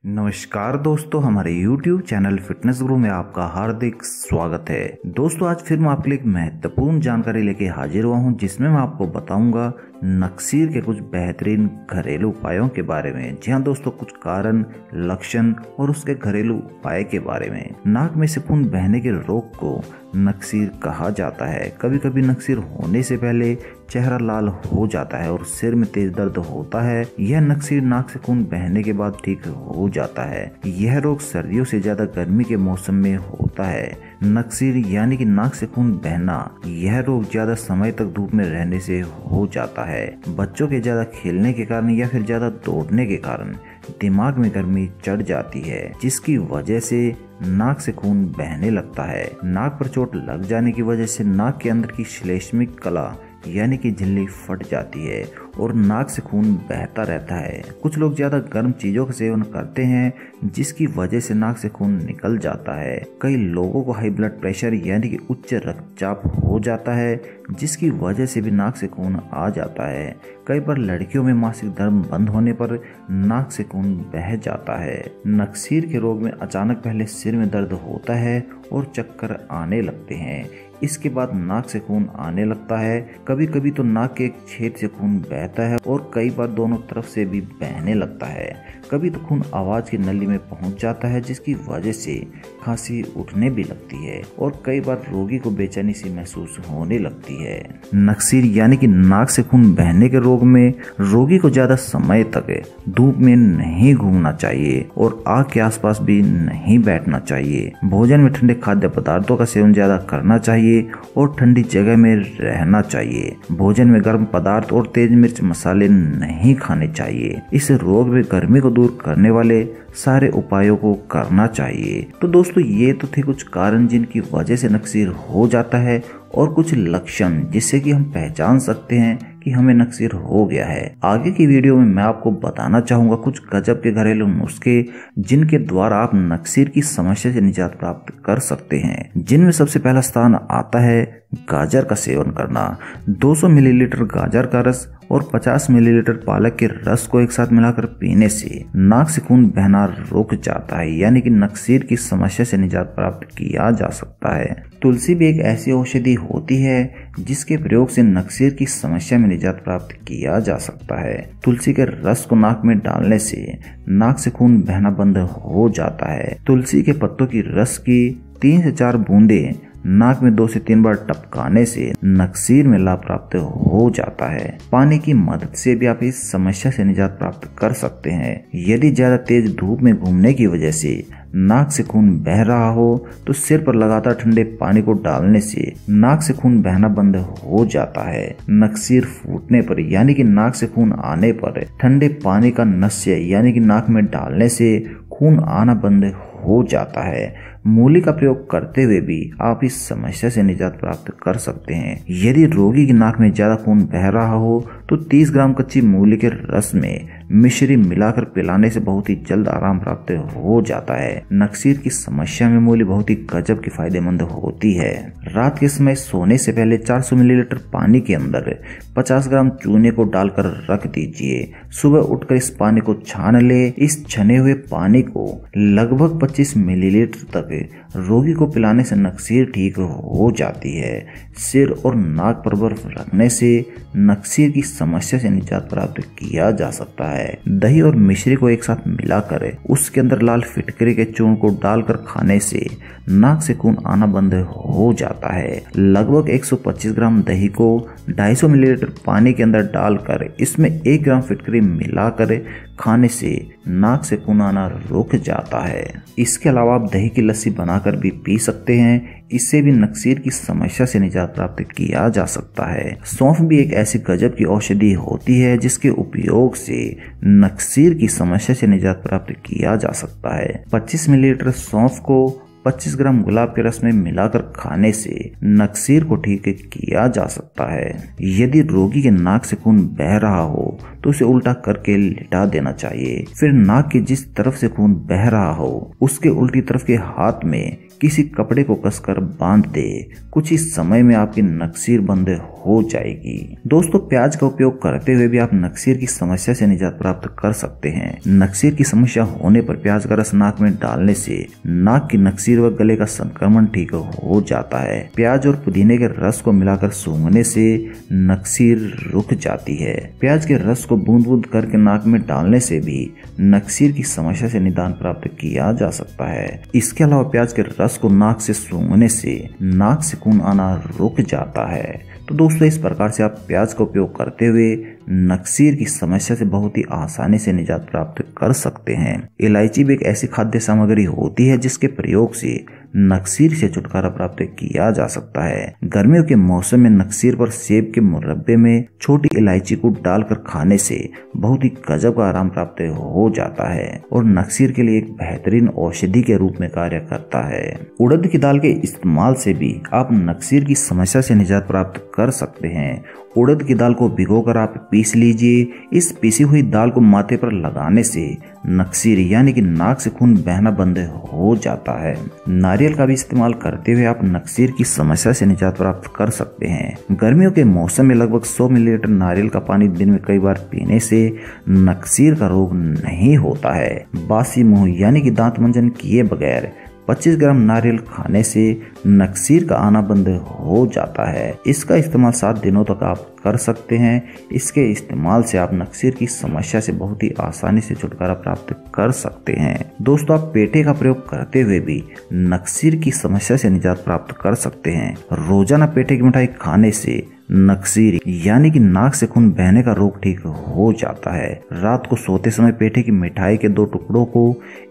नमस्कार दोस्तों, हमारे YouTube चैनल फिटनेस गुरु में आपका हार्दिक स्वागत है। दोस्तों, आज फिर मैं आपके लिए एक महत्वपूर्ण जानकारी लेके हाजिर हुआ हूँ, जिसमें मैं आपको बताऊंगा नक्सीर के कुछ बेहतरीन घरेलू उपायों के बारे में। जी हाँ दोस्तों, कुछ कारण, लक्षण और उसके घरेलू उपाय के बारे में। नाक में से खून बहने के रोग को नक्सीर कहा जाता है। कभी कभी नक्सीर होने से पहले चेहरा लाल हो जाता है और सिर में तेज दर्द होता है। यह नक्सीर नाक से खून बहने के बाद ठीक हो जाता है। यह रोग सर्दियों से ज्यादा गर्मी के मौसम में होता है। नक्सीर यानी कि नाक से खून बहना, यह रोग ज्यादा समय तक धूप में रहने से हो जाता है। बच्चों के ज्यादा खेलने के कारण या फिर ज्यादा दौड़ने के कारण दिमाग में गर्मी चढ़ जाती है, जिसकी वजह से नाक से खून बहने लगता है। नाक पर चोट लग जाने की वजह से नाक के अंदर की श्लेष्मिक कला यानी कि झिल्ली फट जाती है और नाक से खून बहता रहता है। कुछ लोग ज्यादा गर्म चीजों का सेवन करते हैं, जिसकी वजह से नाक से खून निकल जाता है। कई लोगों को हाई ब्लड प्रेशर यानी कि उच्च रक्तचाप हो जाता है, जिसकी वजह से भी नाक से खून आ जाता है। कई बार लड़कियों में मासिक धर्म बंद होने पर नाक से खून बह जाता है। नक्सीर के रोग में अचानक पहले सिर में दर्द होता है और चक्कर आने लगते हैं। इसके बाद नाक से खून आने लगता है। कभी कभी तो नाक के एक छेद से खून बहता है और कई बार दोनों तरफ से भी बहने लगता है। कभी तो खून आवाज की नली में पहुंच जाता है, जिसकी वजह से खांसी उठने भी लगती है और कई बार रोगी को बेचैनी सी महसूस होने लगती है। नक्सीर यानी कि नाक से खून बहने के रोग में रोगी को ज्यादा समय तक धूप में नहीं घूमना चाहिए और आग के आसपास भी नहीं बैठना चाहिए। भोजन में ठंडे खाद्य पदार्थों का सेवन ज्यादा करना चाहिए और ठंडी जगह में रहना चाहिए। भोजन में गर्म पदार्थ और तेज मिर्च मसाले नहीं खाने चाहिए। इस रोग में गर्मी को दूर करने वाले सारे उपायों को करना चाहिए। तो दोस्तों, ये तो थे कुछ कारण जिनकी वजह से नक्सीर हो जाता है और कुछ लक्षण जिससे कि हम पहचान सकते हैं कि हमें नक्सीर हो गया है। आगे की वीडियो में मैं आपको बताना चाहूंगा कुछ गजब के घरेलू नुस्खे, जिनके द्वारा आप नक्सीर की समस्या से निजात प्राप्त कर सकते हैं। जिनमें सबसे पहला स्थान आता है गाजर का सेवन करना। 200 मिलीलीटर गाजर का रस और 50 मिलीलीटर पालक के रस को एक साथ मिलाकर पीने से नाक से खून बहना रुक जाता है, यानी कि नक्सीर की समस्या से निजात प्राप्त किया जा सकता है। तुलसी भी एक ऐसी औषधि होती है जिसके प्रयोग से नक्सीर की समस्या में निजात प्राप्त किया जा सकता है। तुलसी के रस को नाक में डालने से नाक से खून बहना बंद हो जाता है। तुलसी के पत्तों की रस की 3 से 4 बूंदे नाक में 2 से 3 बार टपकाने से नक्सीर में लाभ प्राप्त हो जाता है। पानी की मदद से भी आप इस समस्या से निजात प्राप्त कर सकते हैं। यदि ज्यादा तेज धूप में घूमने की वजह से नाक से खून बह रहा हो तो सिर पर लगातार ठंडे पानी को डालने से नाक से खून बहना बंद हो जाता है। नक्सीर फूटने पर यानी कि नाक से खून आने पर ठंडे पानी का नस्य यानी कि नाक में डालने से खून आना बंद हो जाता है। मूली का प्रयोग करते हुए भी आप इस समस्या से निजात प्राप्त कर सकते हैं। यदि रोगी की नाक में ज्यादा खून बह रहा हो तो 30 ग्राम कच्ची मूली के रस में मिश्री मिलाकर पिलाने से बहुत ही जल्द आराम प्राप्त हो जाता है। नक्सीर की समस्या में मूली बहुत ही गजब की फायदेमंद होती है। रात के समय सोने से पहले 400 मिलीलीटर पानी के अंदर 50 ग्राम चूने को डालकर रख दीजिए। सुबह उठकर इस पानी को छान ले। इस छने हुए पानी को लगभग 25 मिलीलीटर तक रोगी को पिलाने से नक्सीर ठीक हो जाती है। सिर और नाक पर बर्फ रखने से नक्सीर की समस्या से निजात प्राप्त किया जा सकता है। दही और मिश्री को एक साथ मिलाकर उसके अंदर लाल फिटकरी के चूर्ण को डालकर खाने से नाक से खून आना बंद हो जाता है। लगभग 125 ग्राम दही को 250 मिलीलीटर पानी के अंदर डालकर इसमें 1 ग्राम फिटकरी मिलाकर खाने से नाक से खून आना रुक जाता है। इसके अलावा आप दही की लस्सी बनाकर भी पी सकते हैं। इससे भी नक्सीर की समस्या से निजात प्राप्त किया जा सकता है। सौंफ भी एक ऐसी गजब की औषधि होती है जिसके उपयोग से नक्सीर की समस्या से निजात प्राप्त किया जा सकता है। 25 मिलीलीटर सौंफ को 25 ग्राम गुलाब के रस में मिलाकर खाने से नक्सीर को ठीक किया जा सकता है। यदि रोगी के नाक से खून बह रहा हो तो उसे उल्टा करके लिटा देना चाहिए। फिर नाक की जिस तरफ से खून बह रहा हो उसके उल्टी तरफ के हाथ में किसी कपड़े को कसकर बांध दे। कुछ ही समय में आपकी नक्सीर बंद हो जाएगी। दोस्तों प्याज का उपयोग करते हुए भी आप नक्सीर की समस्या से निजात प्राप्त कर सकते हैं। नक्सीर की समस्या होने पर प्याज का रस नाक में डालने से नाक की नक्सीर व गले का संक्रमण ठीक हो जाता है। प्याज और पुदीने के रस को मिलाकर सूंघने से नक्सीर रुक जाती है। प्याज के रस को बूंद बूंद करके नाक में डालने से भी नक्सीर की समस्या से निदान प्राप्त किया जा सकता है। इसके अलावा प्याज के रस को नाक से सूंघने से नाक से खून आना रुक जाता है। तो दोस्तों इस प्रकार से आप प्याज का उपयोग करते हुए नक्सीर की समस्या से बहुत ही आसानी से निजात प्राप्त कर सकते हैं। इलायची भी एक ऐसी खाद्य सामग्री होती है जिसके प्रयोग से नक्सीर से छुटकारा प्राप्त किया जा सकता है। गर्मियों के मौसम में नक्सीर पर सेब के मुरब्बे में छोटी इलायची को डालकर खाने से बहुत ही गजब का आराम प्राप्त हो जाता है और नक्सीर के लिए एक बेहतरीन औषधि के रूप में कार्य करता है। उड़द की दाल के इस्तेमाल से भी आप नक्सीर की समस्या से निजात प्राप्त कर सकते हैं। उड़द की दाल को भिगोकर आप पीस लीजिए। इस पीसी हुई दाल को माथे पर लगाने से नक्सीर यानी कि नाक से खून बहना बंद हो जाता है। नारियल का भी इस्तेमाल करते हुए आप नक्सीर की समस्या से निजात प्राप्त कर सकते हैं। गर्मियों के मौसम में लगभग 100 मिलीलीटर नारियल का पानी दिन में कई बार पीने से नक्सीर का रोग नहीं होता है। बासी मुंह यानी कि दांत मंजन किए बगैर 25 ग्राम नारियल खाने से नक्सीर का आना बंद हो जाता है। इसका इस्तेमाल 7 दिनों तक आप कर सकते हैं। इसके इस्तेमाल से आप नक्सीर की समस्या से बहुत ही आसानी से छुटकारा प्राप्त कर सकते हैं। दोस्तों आप पेठे का प्रयोग करते हुए भी नक्सीर की समस्या से निजात प्राप्त कर सकते हैं। रोजाना पेठे की मिठाई खाने से नक्सीर यानी कि नाक से खून बहने का रोग ठीक हो जाता है। रात को सोते समय पेठे की मिठाई के 2 टुकड़ों को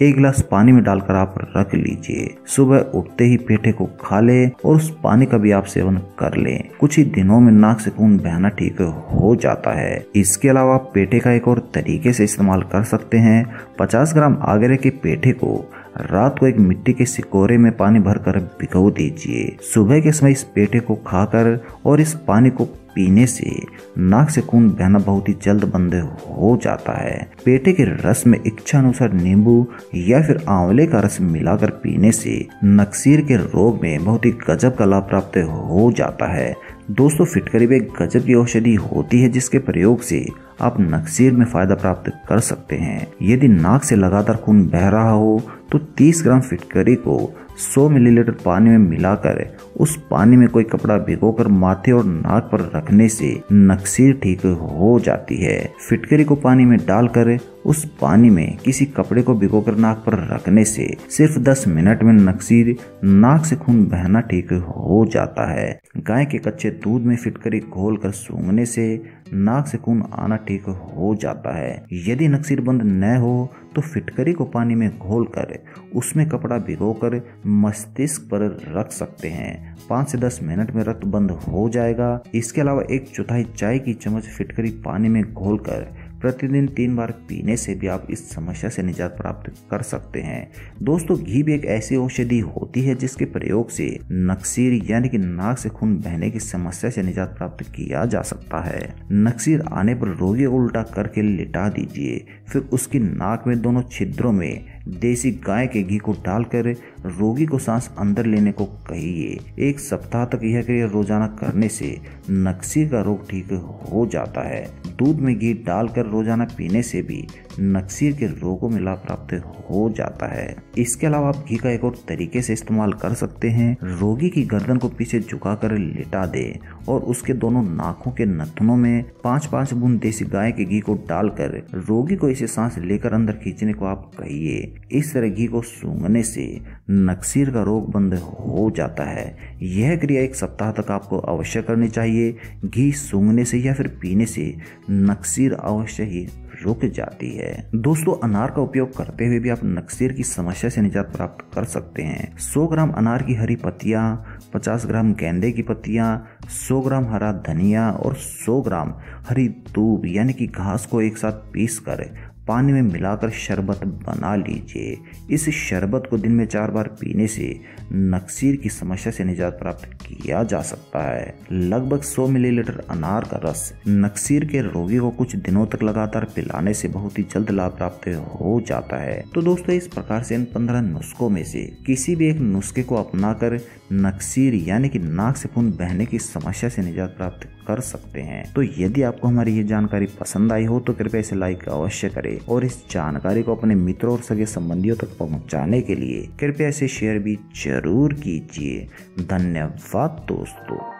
1 गिलास पानी में डालकर आप रख लीजिए। सुबह उठते ही पेठे को खा लें और उस पानी का भी आप सेवन कर लें। कुछ ही दिनों में नाक से खून बहना ठीक हो जाता है। इसके अलावा आप पेठे का एक और तरीके से इस्तेमाल कर सकते हैं। 50 ग्राम आगरे के पेठे को रात को एक मिट्टी के सिकोरे में पानी भरकर भिगो दीजिए। सुबह के समय इस पेठे को खाकर और इस पानी को पीने से नाक से खून बहना बहुत ही जल्द बंद हो जाता है। पेठे के रस में इच्छा अनुसार नींबू या फिर आंवले का रस मिलाकर पीने से नक्सीर के रोग में बहुत ही गजब का लाभ प्राप्त हो जाता है। दोस्तों फिटकरी भी एक गजब की औषधि होती है जिसके प्रयोग से आप नक्सीर में फायदा प्राप्त कर सकते हैं। यदि नाक से लगातार खून बह रहा हो तो 30 ग्राम फिटकरी को 100 मिलीलीटर पानी में मिलाकर उस पानी में कोई कपड़ा भिगोकर माथे और नाक पर रखने से नक्सीर ठीक हो जाती है। फिटकरी को पानी में डालकर उस पानी में किसी कपड़े को भिगोकर नाक पर रखने से सिर्फ 10 मिनट में नक्सीर नाक से खून बहना ठीक हो जाता है। गाय के कच्चे दूध में फिटकरी घोलकर सूंघने से नाक से खून आना ठीक हो जाता है। यदि नक्सीर बंद न हो तो फिटकरी को पानी में घोलकर उसमें कपड़ा भिगोकर मस्तिष्क पर रख सकते हैं। 5 से 10 मिनट में रक्त बंद हो जाएगा। इसके अलावा 1/4 चाय की चम्मच फिटकरी पानी में घोलकर प्रतिदिन 3 बार पीने से भी आप इस समस्या से निजात प्राप्त कर सकते हैं। दोस्तों घी भी एक ऐसी औषधि होती है जिसके प्रयोग से नक्सीर यानी कि नाक से खून बहने की समस्या से निजात प्राप्त किया जा सकता है। नक्सीर आने पर रोगी को उल्टा करके लिटा दीजिए। फिर उसकी नाक में दोनों छिद्रों में देसी गाय के घी को डालकर रोगी को सांस अंदर लेने को कहिए। 1 सप्ताह तक यह क्रिया रोजाना करने से नक्सीर का रोग ठीक हो जाता है। दूध में घी डालकर रोजाना पीने से भी नक्सीर के रोगों में लाभ प्राप्त हो जाता है। इसके अलावा आप घी का एक और तरीके से इस्तेमाल कर सकते हैं। रोगी की गर्दन को पीछे झुकाकर लिटा दे और उसके दोनों नाकों के नथनों में 5-5 बूंद देसी गाय के घी को डालकर रोगी को इसे सांस लेकर अंदर खींचने को आप कहिए। इस तरह घी को सूंघने से नक्सीर का रोग बंद हो जाता है। यह क्रिया 1 सप्ताह तक आपको अवश्य करनी चाहिए। घी सूंघने से या फिर पीने से नक्सीर अवश्य ही रुक जाती है। दोस्तों अनार का उपयोग करते हुए भी आप नक्सीर की समस्या से निजात प्राप्त कर सकते हैं। 100 ग्राम अनार की हरी पत्तियां, 50 ग्राम गेंदे की पत्तियां, 100 ग्राम हरा धनिया और 100 ग्राम हरी दूब यानी कि घास को एक साथ पीस कर पानी में मिलाकर शरबत बना लीजिए। इस शरबत को दिन में 4 बार पीने से नक्सीर की समस्या से निजात प्राप्त किया जा सकता है। लगभग 100 मिलीलीटर अनार का रस नक्सीर के रोगी को कुछ दिनों तक लगातार पिलाने से बहुत ही जल्द लाभ प्राप्त हो जाता है। तो दोस्तों इस प्रकार से इन 15 नुस्खों में से किसी भी एक नुस्खे को अपनाकर नक्सीर यानी कि नाक से खून बहने की समस्या से निजात प्राप्त कर सकते हैं। तो यदि आपको हमारी ये जानकारी पसंद आई हो तो कृपया इसे लाइक अवश्य करें और इस जानकारी को अपने मित्रों और सगे संबंधियों तक पहुंचाने के लिए कृपया इसे शेयर भी जरूर कीजिए। धन्यवाद दोस्तों।